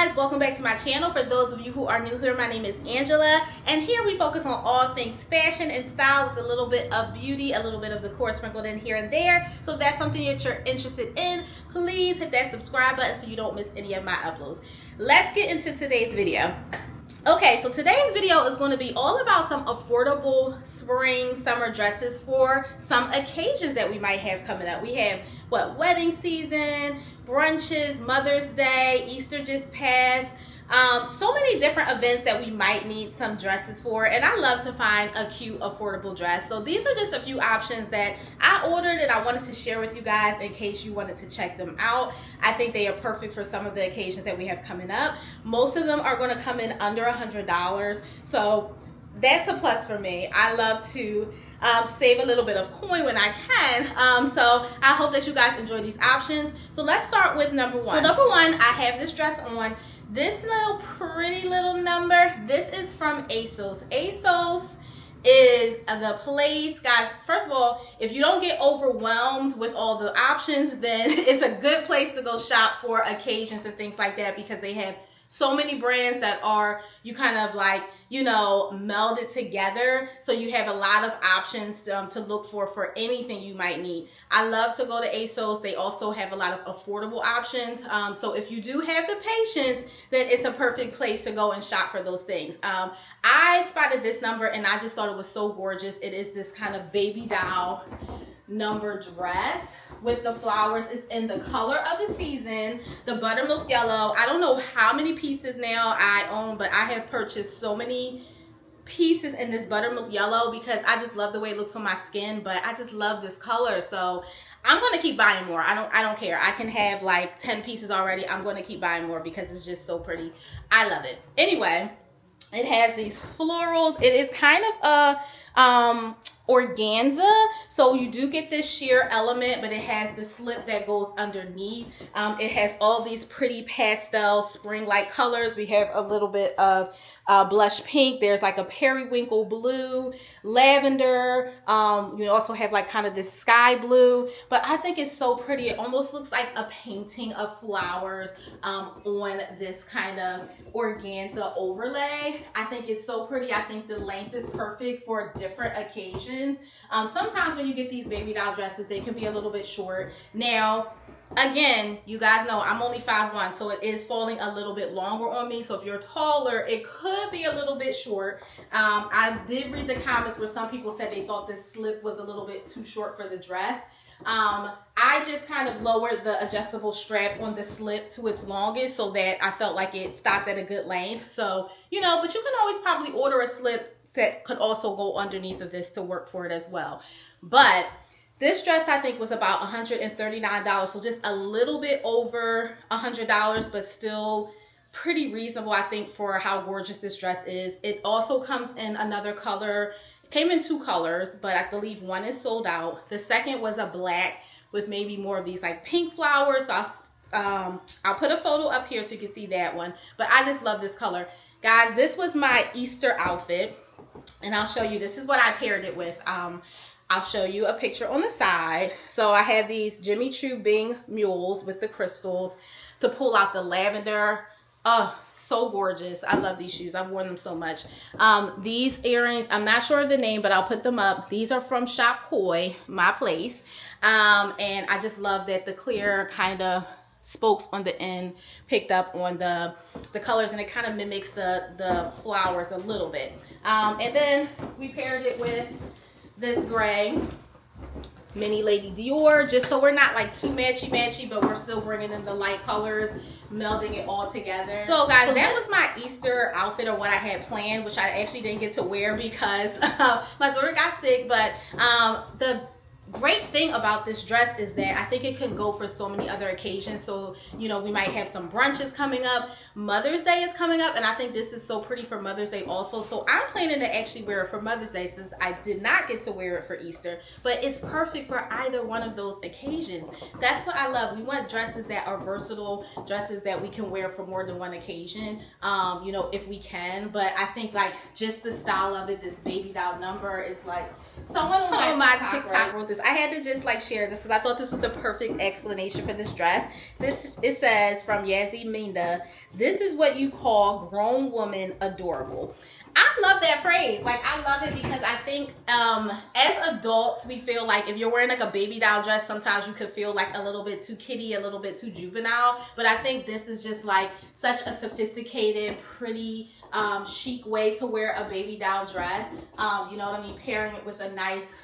guys, welcome back to my channel. For those of you who are new here, my name is Angela, and here we focus on all things fashion and style with a little bit of beauty, a little bit of decor sprinkled in here and there. So if that's something that you're interested in, please hit that subscribe button so you don't miss any of my uploads. Let's get into today's video. Okay, so today's video is going to be all about some affordable spring summer dresses for some occasions that we might have coming up. We have wedding season, brunches, Mother's Day, Easter just passed. So many different events that we might need some dresses for, and I love to find a cute affordable dress. So these are just a few options that I ordered and I wanted to share with you guys in case you wanted to check them out. I think they are perfect for some of the occasions that we have coming up. Most of them are going to come in under $100, so that's a plus for me. I love to save a little bit of coin when I can. So I hope that you guys enjoy these options. So let's start with number one. So number one, I have this dress on. This little pretty little number, this is from ASOS. ASOS is the place, guys. First of all, if you don't get overwhelmed with all the options, then it's a good place to go shop for occasions and things like that, because they have so many brands that are, you kind of like, you know, melded together. So you have a lot of options to look for anything you might need. I love to go to ASOS. They also have a lot of affordable options. So if you do have the patience, then it's a perfect place to go and shop for those things. I spotted this number and I just thought it was so gorgeous. It is this kind of baby doll number dress with the flowers. It's in the color of the season, the buttermilk yellow. I don't know how many pieces now I own, but I have purchased so many pieces in this buttermilk yellow because I just love the way it looks on my skin, but I just love this color. So I'm going to keep buying more. I don't care. I can have like 10 pieces already. I'm going to keep buying more because it's just so pretty. I love it. Anyway, it has these florals. It is kind of a organza, so you do get this sheer element, but it has the slip that goes underneath. It has all these pretty pastel spring-like colors. We have a little bit of blush pink. There's like a periwinkle blue, lavender. You also have like kind of this sky blue, but I think it's so pretty. It almost looks like a painting of flowers on this kind of organza overlay. I think it's so pretty. I think the length is perfect for different occasions. Sometimes when you get these baby doll dresses, they can be a little bit short. Now, again, you guys know I'm only 5'1", so it is falling a little bit longer on me. So if you're taller, it could be a little bit short. I did read the comments where some people said they thought this slip was a little bit too short for the dress. I just kind of lowered the adjustable strap on the slip to its longest so that I felt like it stopped at a good length. So, you know, but you can always probably order a slip that could also go underneath of this to work for it as well. But this dress I think was about $139, so just a little bit over $100, but still pretty reasonable I think for how gorgeous this dress is. It also comes in another color. It came in two colors, but I believe one is sold out. The second was a black with maybe more of these like pink flowers. So I'll put a photo up here so you can see that one. But I just love this color. Guys, this was my Easter outfit. And I'll show you, this is what I paired it with. I'll show you a picture on the side. So I have these Jimmy Choo Bing mules with the crystals to pull out the lavender. Oh, so gorgeous. I love these shoes. I've worn them so much. These earrings, I'm not sure of the name, but I'll put them up. These are from Shop Khoi, my place. And I just love that the clear kind of spokes on the end picked up on the colors, and it kind of mimics the flowers a little bit. And then we paired it with this gray mini Lady Dior, just so we're not like too matchy but we're still bringing in the light colors, melding it all together. So guys, that was my Easter outfit, or what I had planned, which I actually didn't get to wear because my daughter got sick. But the great thing about this dress is that I think it can go for so many other occasions. So, you know, we might have some brunches coming up. Mother's Day is coming up, and I think this is so pretty for Mother's Day also. So I'm planning to actually wear it for Mother's Day since I did not get to wear it for Easter. But it's perfect for either one of those occasions. That's what I love. We want dresses that are versatile, dresses that we can wear for more than one occasion, you know, if we can. But I think like just the style of it, this baby doll number, it's like someone on my TikTok wrote this I had to just like share this because I thought this was the perfect explanation for this dress. It says from Yazzie Minda, this is what you call grown woman adorable. I love that phrase. Like, I love it because I think as adults, we feel like if you're wearing like a baby doll dress, sometimes you could feel like a little bit too kiddie, a little bit too juvenile. But I think this is just like such a sophisticated, pretty, chic way to wear a baby doll dress. You know what I mean? Pairing it with a nice,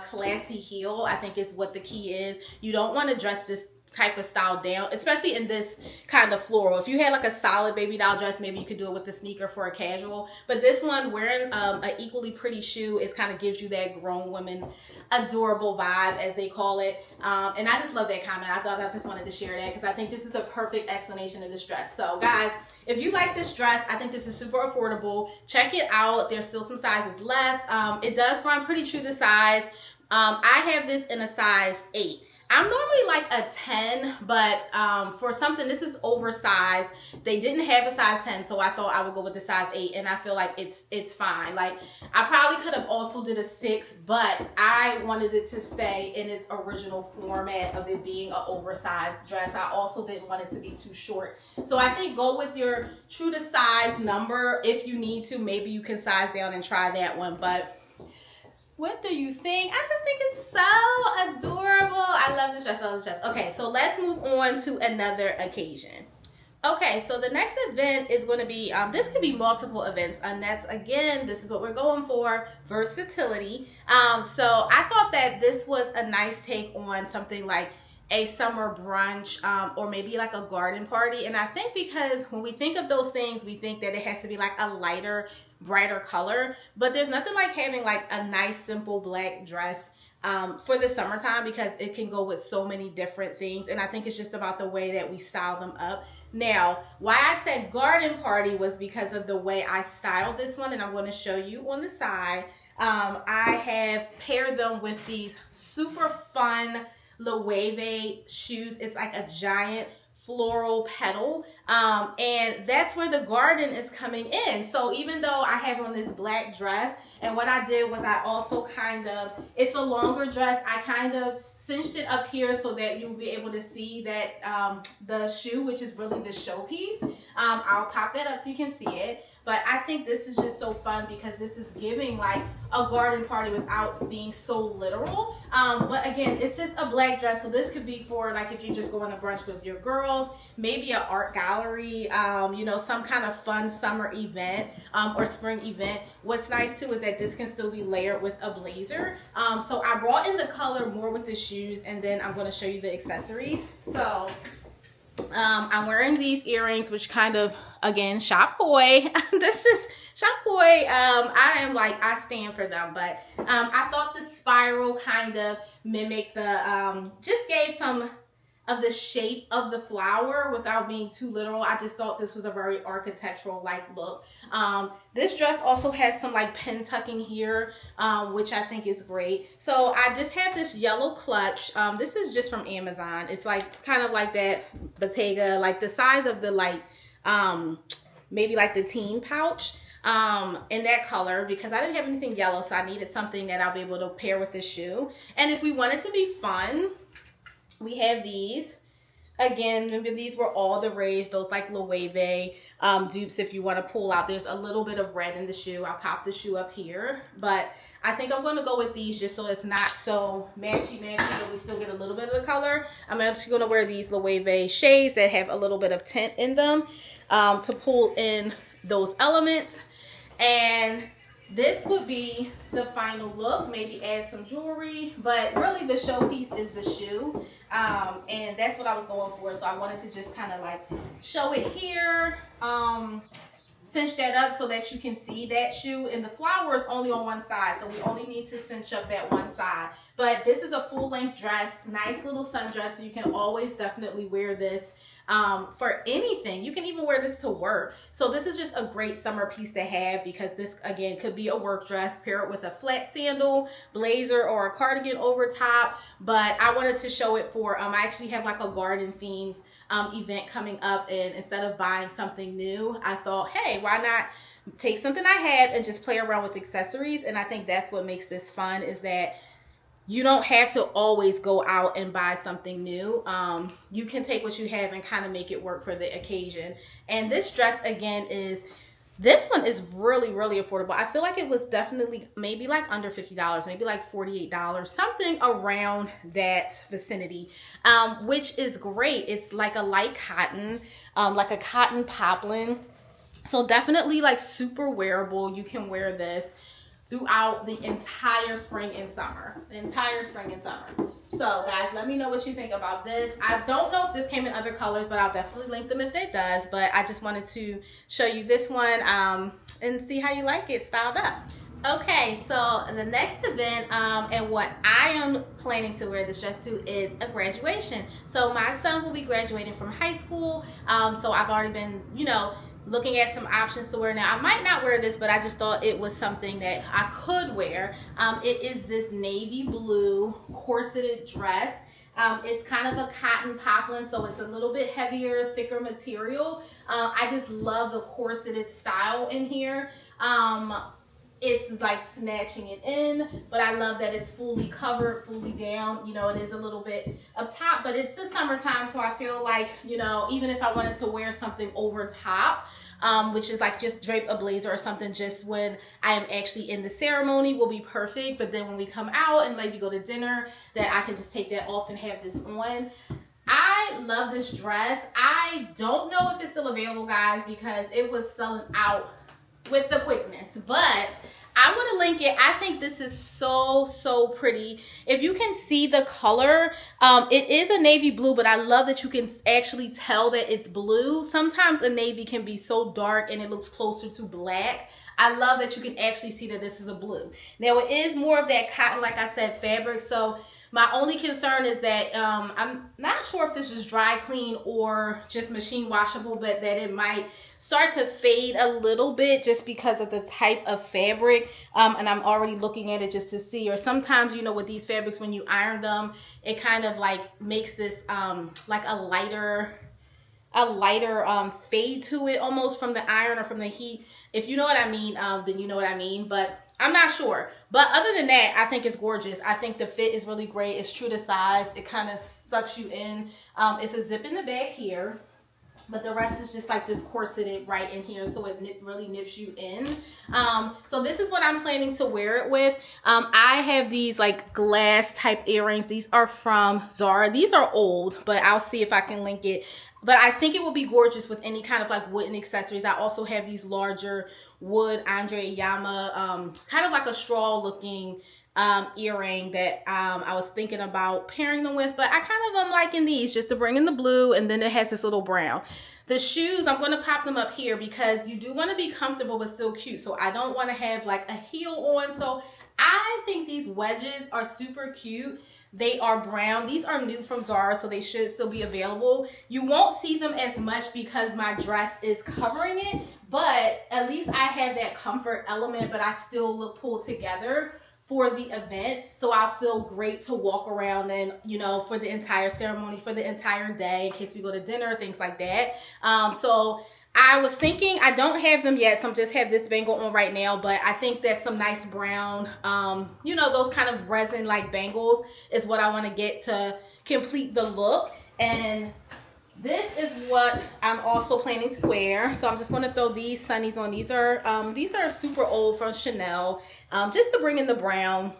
classy heel, I think is what the key is. You don't want to dress this type of style down, especially in this kind of floral. If you had like a solid baby doll dress, maybe you could do it with a sneaker for a casual, but this one wearing an equally pretty shoe is kind of gives you that grown woman adorable vibe, as they call it. And I just love that comment. I thought I just wanted to share that because I think this is a perfect explanation of this dress. So guys, if you like this dress, I think this is super affordable. Check it out. There's still some sizes left. It does run pretty true to size. I have this in a size 8. I'm normally like a 10, but for something, this is oversized. They didn't have a size 10, so I thought I would go with the size 8, and I feel like it's fine. Like, I probably could have also did a 6, but I wanted it to stay in its original format of it being an oversized dress. I also didn't want it to be too short. So I think go with your true to size number. If you need to, maybe you can size down and try that one, but what do you think? I just think it's so adorable. I love this dress. I love this dress. Okay, so let's move on to another occasion. Okay, so the next event is going to be, this could be multiple events, and that's, again, this is what we're going for, versatility. So I thought that this was a nice take on something like a summer brunch, or maybe like a garden party. And I think because when we think of those things, we think that it has to be like a lighter, brighter color, but there's nothing like having like a nice simple black dress for the summertime, because it can go with so many different things. And I think it's just about the way that we style them up. Now, why I said garden party was because of the way I styled this one, and I'm going to show you on the side. I have paired them with these super fun Loewe shoes. It's like a giant floral petal, and that's where the garden is coming in. So even though I have on this black dress, and what I did was I also kind of, it's a longer dress, I kind of cinched it up here so that you'll be able to see that the shoe, which is really the showpiece. I'll pop that up so you can see it. But I think this is just so fun because this is giving like a garden party without being so literal. But again, it's just a black dress. So this could be for like if you just go on a brunch with your girls, maybe an art gallery, you know, some kind of fun summer event or spring event. What's nice too is that this can still be layered with a blazer. So I brought in the color more with the shoes, and then I'm going to show you the accessories. So I'm wearing these earrings, which kind of, again, shop Khoi. This is shop Khoi. I stand for them, but I thought the spiral kind of mimicked the, just gave some of the shape of the flower without being too literal. I just thought this was a very architectural like look. This dress also has some like pin tucking here, which I think is great. So I just have this yellow clutch. This is just from Amazon. It's like kind of like that Bottega, like the size of the like maybe like the teen pouch in that color, because I didn't have anything yellow, so I needed something that I'll be able to pair with the shoe. And if we wanted to be fun, we have these. Again, remember these were all the rage, those like Loewe dupes if you want to pull out. There's a little bit of red in the shoe. I'll pop the shoe up here. But I think I'm going to go with these just so it's not so matchy-matchy, but we still get a little bit of the color. I'm actually going to wear these Loewe shades that have a little bit of tint in them to pull in those elements. And this would be the final look, maybe add some jewelry, but really the showpiece is the shoe. And that's what I was going for. So I wanted to just kind of like show it here, cinch that up so that you can see that shoe. And the flower is only on one side, so we only need to cinch up that one side. But this is a full length dress, nice little sundress, so you can always definitely wear this for anything. You can even wear this to work. So this is just a great summer piece to have, because this again could be a work dress, pair it with a flat sandal, blazer, or a cardigan over top. But I wanted to show it for, I actually have like a garden themed event coming up, and instead of buying something new, I thought, hey, why not take something I have and just play around with accessories? And I think that's what makes this fun, is that you don't have to always go out and buy something new. You can take what you have and kind of make it work for the occasion. And this dress again this one is really, really affordable. I feel like it was definitely maybe like under $50, maybe like $48, something around that vicinity, which is great. It's like a light cotton, like a cotton poplin. So definitely like super wearable. You can wear this throughout the entire spring and summer. The entire spring and summer. So guys, let me know what you think about this. I don't know if this came in other colors, but I'll definitely link them if it does. But I just wanted to show you this one and see how you like it styled up. Okay, so the next event and what I am planning to wear this dress to is a graduation. So my son will be graduating from high school. So I've already been, looking at some options to wear. Now I might not wear this, but I just thought it was something that I could wear. It is this navy blue corseted dress. It's kind of a cotton poplin, so it's a little bit heavier, thicker material. I just love the corseted style in here. It's like snatching it in, but I love that it's fully covered, fully down. It is a little bit up top, but it's the summertime, so I feel like, even if I wanted to wear something over top, which is like just drape a blazer or something just when I am actually in the ceremony, will be perfect. But then when we come out and maybe go to dinner, that I can just take that off and have this on. I love this dress. I don't know if it's still available, guys, because it was selling out with the quickness, but I'm going to link it. I think this is so pretty. If you can see the color, it is a navy blue, but I love that you can actually tell that it's blue. Sometimes a navy can be so dark and it looks closer to black. I love that you can actually see that this is a blue. Now it is more of that cotton, like I said, fabric. So my only concern is that I'm not sure if this is dry clean or just machine washable, but that it might start to fade a little bit just because of the type of fabric. And I'm already looking at it just to see. Or sometimes, with these fabrics, when you iron them, it kind of like makes this like a lighter fade to it almost from the iron or from the heat. If you know what I mean, then you know what I mean. But I'm not sure. But other than that, I think it's gorgeous. I think the fit is really great. It's true to size. It kind of sucks you in. It's a zip in the back here. But the rest is just like this corseted right in here, so it really nips you in. So this is what I'm planning to wear it with. I have these like glass type earrings. These are from Zara. These are old, but I'll see if I can link it. But I think it will be gorgeous with any kind of like wooden accessories. I also have these larger wood Andre Yama, kind of like a straw looking earring that I was thinking about pairing them with, but I kind of am liking these just to bring in the blue, and then it has this little brown. The shoes, I'm going to pop them up here because you do want to be comfortable but still cute, so I don't want to have like a heel on. So I think these wedges are super cute. They are brown. These are new from Zara, so they should still be available. You won't see them as much because my dress is covering it, but at least I have that comfort element, but I still look pulled together for the event. So I'll feel great to walk around and, for the entire ceremony, for the entire day, in case we go to dinner, things like that. So I was thinking, I don't have them yet, so I just have this bangle on right now, but I think that some nice brown, those kind of resin-like bangles is what I want to get to complete the look. And this is what I'm also planning to wear. So I'm just going to throw these sunnies on. These are super old from Chanel, just to bring in the brown.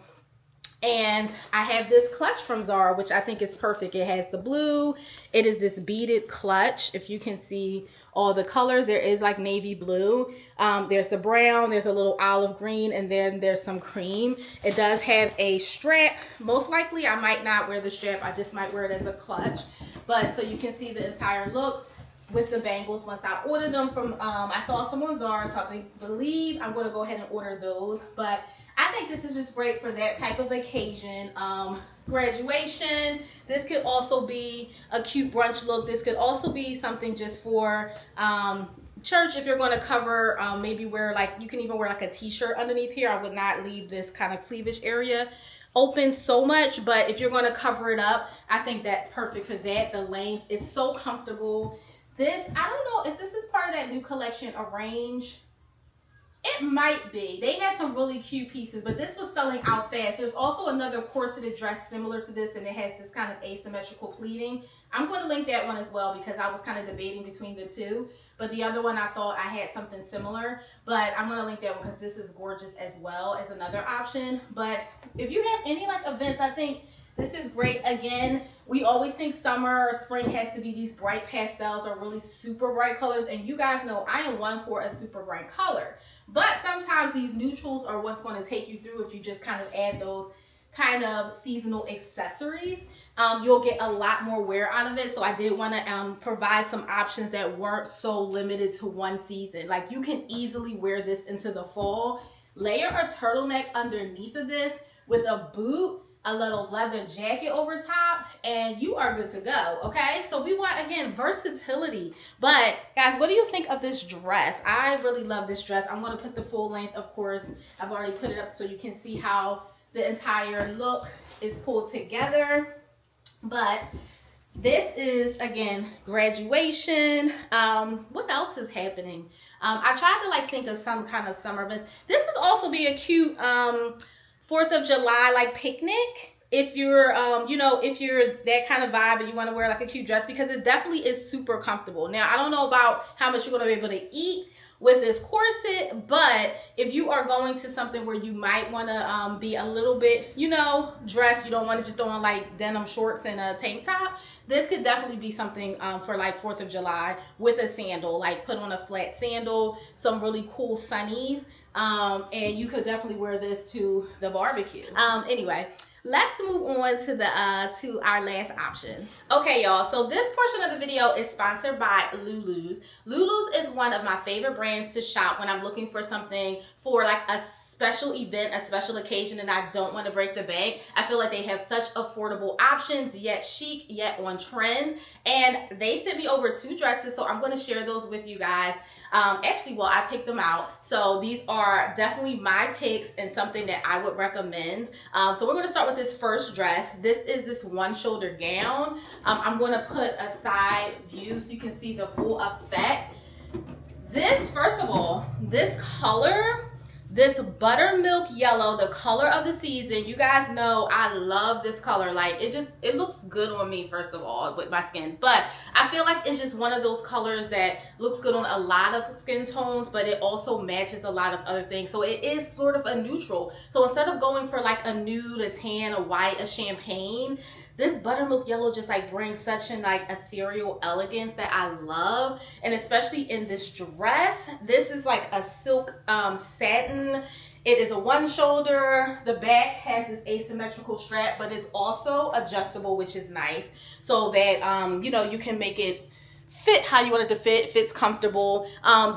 And I have this clutch from Zara, which I think is perfect. It has the blue. It is this beaded clutch. If you can see all the colors, there is like navy blue. There's the brown, there's a little olive green, and then there's some cream. It does have a strap. Most likely I might not wear the strap. I just might wear it as a clutch. But so you can see the entire look with the bangles once I order them from, I saw some on Zara, so I believe I'm going to go ahead and order those. But I think this is just great for that type of occasion. Graduation. This could also be a cute brunch look. This could also be something just for church if you're going to cover, maybe wear like, you can even wear like a t-shirt underneath here. I would not leave this kind of cleavage area open so much, but if you're going to cover it up, I think that's perfect for that. The length is so comfortable. This, I don't know if this is part of that new collection, Arrange. It might be. They had some really cute pieces, but this was selling out fast. There's also another corseted dress similar to this, and it has this kind of asymmetrical pleating. I'm going to link that one as well because I was kind of debating between the two. But the other one, I thought I had something similar. But I'm going to link that one because this is gorgeous as well as another option. But if you have any like events, I think this is great. Again, we always think summer or spring has to be these bright pastels or really super bright colors. And you guys know I am one for a super bright color. But sometimes these neutrals are what's going to take you through if you just kind of add those kind of seasonal accessories. You'll get a lot more wear out of it. So I did want to provide some options that weren't so limited to one season. Like you can easily wear this into the fall. Layer a turtleneck underneath of this with a boot, a little leather jacket over top, and you are good to go. Okay, so we want, again, versatility. But guys, what do you think of this dress? I really love this dress. I'm going to put the full length, of course. I've already put it up so you can see how the entire look is pulled together. But this is, again, graduation. What else is happening? I tried to like think of some kind of summer events. This would also be a cute 4th of July like picnic if you're you know, if you're that kind of vibe and you want to wear like a cute dress, because it definitely is super comfortable. Now I don't know about how much you're going to be able to eat with this corset, but if you are going to something where you might want to be a little bit, you know, dressed, you don't want to just throw on like denim shorts and a tank top, this could definitely be something for like 4th of July with a sandal. Like put on a flat sandal, some really cool sunnies, and you could definitely wear this to the barbecue. Anyway, let's move on to the to our last option. Okay, y'all, so this portion of the video is sponsored by Lulus. Lulus is one of my favorite brands to shop when I'm looking for something for like a special event, a special occasion, and I don't want to break the bank. I feel like they have such affordable options, yet chic, yet on trend. And they sent me over 2 dresses, so I'm going to share those with you guys. Actually, well, I picked them out. So these are definitely my picks and something that I would recommend. So we're going to start with this first dress. This is this one shoulder gown. I'm going to put a side view so you can see the full effect. This, first of all, this color, this buttermilk yellow, the color of the season. You guys know I love this color. Like it looks good on me, first of all, with my skin. But I feel like it's just one of those colors that looks good on a lot of skin tones, but it also matches a lot of other things. So it is sort of a neutral. So instead of going for like a nude, a tan, a white, a champagne, this buttermilk yellow just like brings such an like ethereal elegance that I love. And especially in this dress, this is like a silk satin. It is a one shoulder. The back has this asymmetrical strap, but it's also adjustable, which is nice. So that, you know, you can make it fit how you want it to fit. It fits comfortable.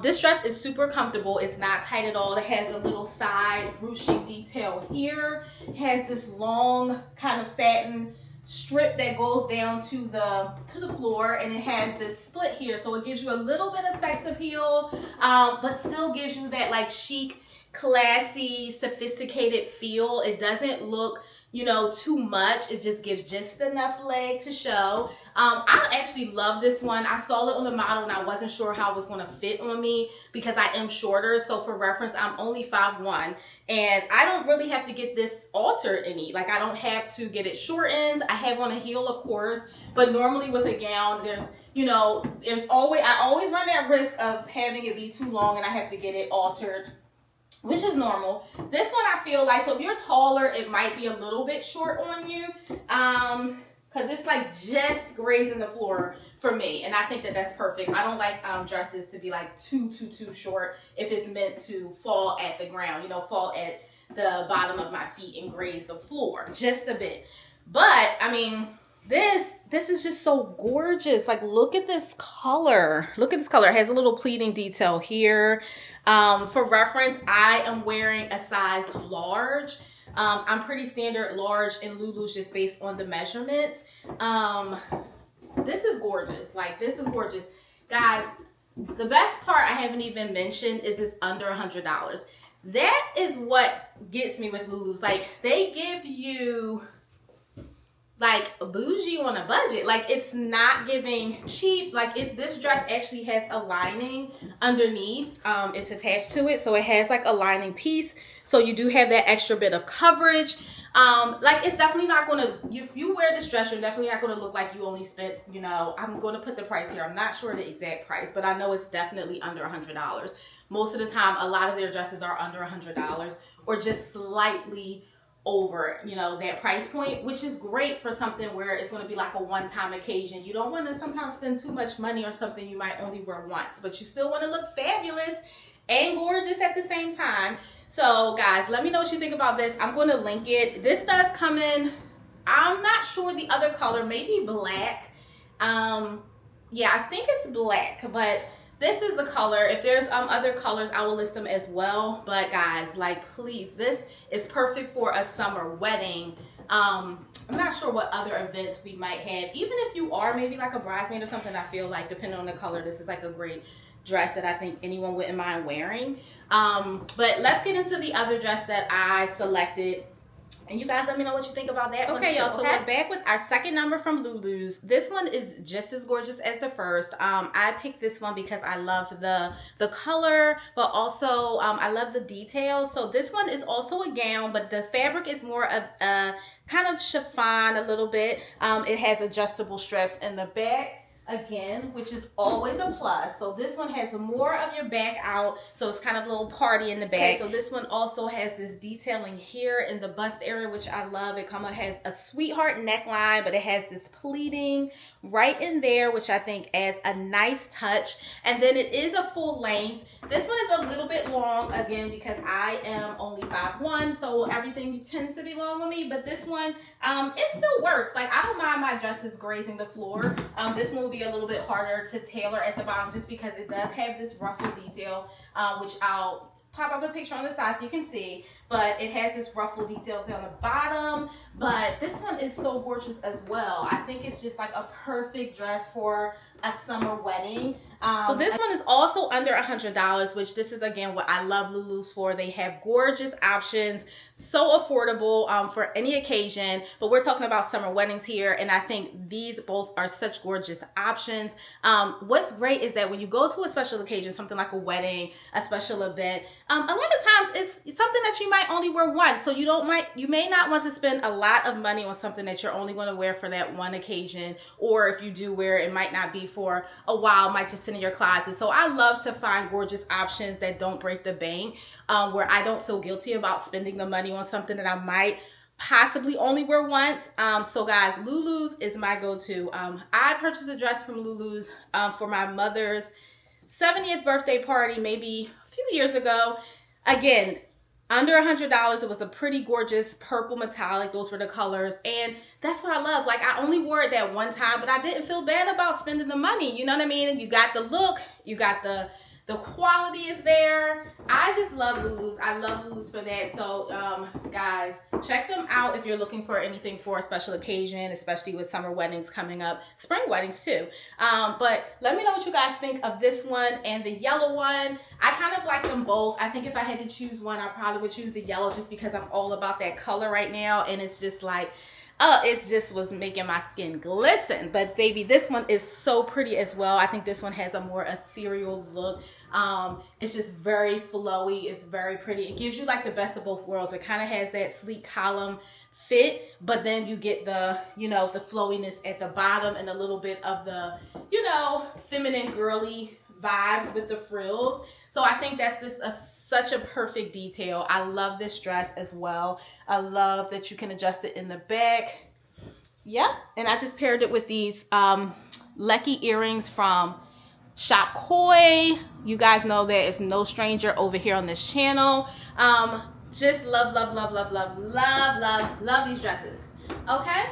This dress is super comfortable. It's not tight at all. It has a little side ruching detail here. It has this long kind of satin strip that goes down to the floor, and it has this split here, so it gives you a little bit of sex appeal, but still gives you that like chic, classy, sophisticated feel. It doesn't look, you know, too much. It just gives just enough leg to show. I actually love this one. I saw it on the model and I wasn't sure how it was going to fit on me because I am shorter. So for reference, I'm only 5'1", and I don't really have to get this altered any. Like I don't have to get it shortened. I have on a heel, of course, but normally with a gown, there's, you know, I always run that risk of having it be too long and I have to get it altered, which is normal. This one I feel like, so if you're taller, it might be a little bit short on you, because it's like just grazing the floor for me, and I think that that's perfect. I don't like dresses to be like too short if it's meant to fall at the ground, you know, fall at the bottom of my feet and graze the floor just a bit. But I mean, this is just so gorgeous. Like, look at this color. Look at this color. It has a little pleating detail here. For reference, I am wearing a size large. I'm pretty standard large in Lulus just based on the measurements. This is gorgeous. Like, this is gorgeous. Guys, the best part I haven't even mentioned is it's under $100. That is what gets me with Lulus. Like, they give you like bougie on a budget. Like, it's not giving cheap. Like, this dress actually has a lining underneath. It's attached to it, so it has like a lining piece, so you do have that extra bit of coverage. Like, it's definitely not gonna, if you wear this dress, you're definitely not gonna look like you only spent, you know, I'm gonna put the price here, I'm not sure the exact price, but I know it's definitely under $100. Most of the time, a lot of their dresses are under $100 or just slightly over, you know, that price point, which is great for something where it's going to be like a one-time occasion. You don't want to sometimes spend too much money on something you might only wear once, but you still want to look fabulous and gorgeous at the same time. So guys, let me know what you think about this. I'm going to link it. This does come in, I'm not sure the other color, maybe black. Yeah, I think it's black, but this is the color. If there's other colors, I will list them as well. But guys, like, please, this is perfect for a summer wedding. I'm not sure what other events we might have. Even if you are maybe like a bridesmaid or something, I feel like depending on the color, this is like a great dress that I think anyone wouldn't mind wearing. But let's get into the other dress that I selected. And you guys let me know what you think about that. Okay, y'all, so we're back with our second number from Lulus. This one is just as gorgeous as the first. I picked this one because I love the color, but also I love the details. So this one is also a gown, but the fabric is more of a kind of chiffon a little bit. It has adjustable straps in the back, again, which is always a plus. So this one has more of your back out, so it's kind of a little party in the back. Okay, so this one also has this detailing here in the bust area, which I love. It kind of has a sweetheart neckline, but it has this pleating right in there, which I think adds a nice touch. And then it is a full length. This one is a little bit long, again, because I am only 5'1", so everything tends to be long on me. But this one, it still works. Like, I don't mind my dresses grazing the floor. This one will be a little bit harder to tailor at the bottom just because it does have this ruffle detail, which I'll pop up a picture on the side so you can see. But it has this ruffle detail down the bottom. But this one is so gorgeous as well. I think it's just like a perfect dress for a summer wedding. So this one is also under $100, which this is, again, what I love Lulus for. They have gorgeous options, so affordable for any occasion. But we're talking about summer weddings here, and I think these both are such gorgeous options. What's great is that when you go to a special occasion, something like a wedding, a special event, a lot of times it's something that you might only wear once. So you may not want to spend a lot of money on something that you're only going to wear for that one occasion, or if you do wear it, it might not be for a while, might just sit in your closet. So I love to find gorgeous options that don't break the bank, where I don't feel guilty about spending the money on something that I might possibly only wear once. So guys, Lulus is my go-to. I purchased a dress from Lulus for my mother's 70th birthday party maybe a few years ago. Again, under $100. It was a pretty gorgeous purple metallic. Those were the colors. And that's what I love. Like, I only wore it that one time, but I didn't feel bad about spending the money. You know what I mean? And you got the look. You got the quality is there. I just love Lulus. I love Lulus for that. So, guys, check them out if you're looking for anything for a special occasion, especially with summer weddings coming up, spring weddings too. But let me know what you guys think of this one and the yellow one. I kind of like them both. I think if I had to choose one, I probably would choose the yellow just because I'm all about that color right now. And it's just like, it just was making my skin glisten. But baby, this one is so pretty as well. I think this one has a more ethereal look. It's just very flowy. It's very pretty. It gives you like the best of both worlds. It kind of has that sleek column fit, but then you get the, you know, the flowiness at the bottom and a little bit of the, you know, feminine girly vibes with the frills. So I think that's just such a perfect detail. I love this dress as well. I love that you can adjust it in the back. Yep. And I just paired it with these Lecky earrings from Shop Khoi. You guys know that it's no stranger over here on this channel. Just love, love, love, love, love, love, love, love these dresses. Okay?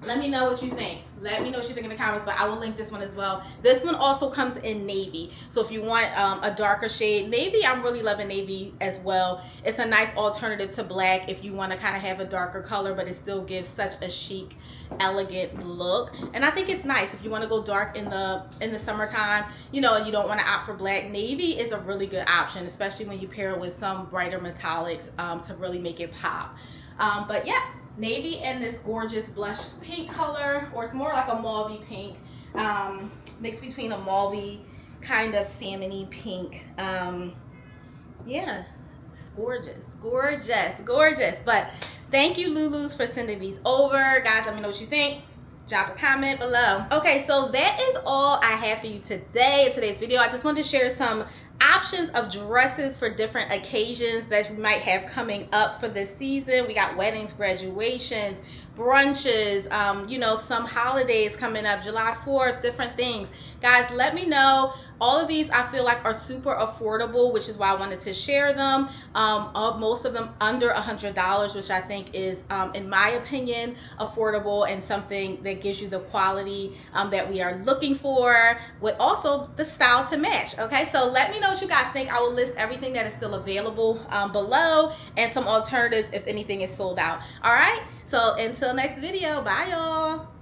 Let me know what you think. Let me know what you think in the comments, but I will link this one as well. This one also comes in navy. So if you want a darker shade, navy, I'm really loving navy as well. It's a nice alternative to black if you want to kind of have a darker color, but it still gives such a chic, elegant look. And I think it's nice if you want to go dark in the summertime, you know, and you don't want to opt for black. Navy is a really good option, especially when you pair it with some brighter metallics to really make it pop. But yeah, navy and this gorgeous blush pink color, or it's more like a mauve pink, mixed between a mauve kind of salmony pink. Yeah, it's gorgeous, gorgeous, gorgeous. But thank you, Lulus, for sending these over. Guys, let me know what you think. Drop a comment below. Okay, so that is all I have for you today in today's video. I just wanted to share some options of dresses for different occasions that we might have coming up for this season. We got weddings, graduations, brunches, you know, some holidays coming up, July 4th, different things. Guys, let me know. All of these I feel like are super affordable, which is why I wanted to share them. Most of them under $100, which I think is, in my opinion, affordable and something that gives you the quality that we are looking for, with also the style to match. Okay, so let me know what you guys think. I will list everything that is still available below, and some alternatives if anything is sold out. All right, so until next video, bye y'all.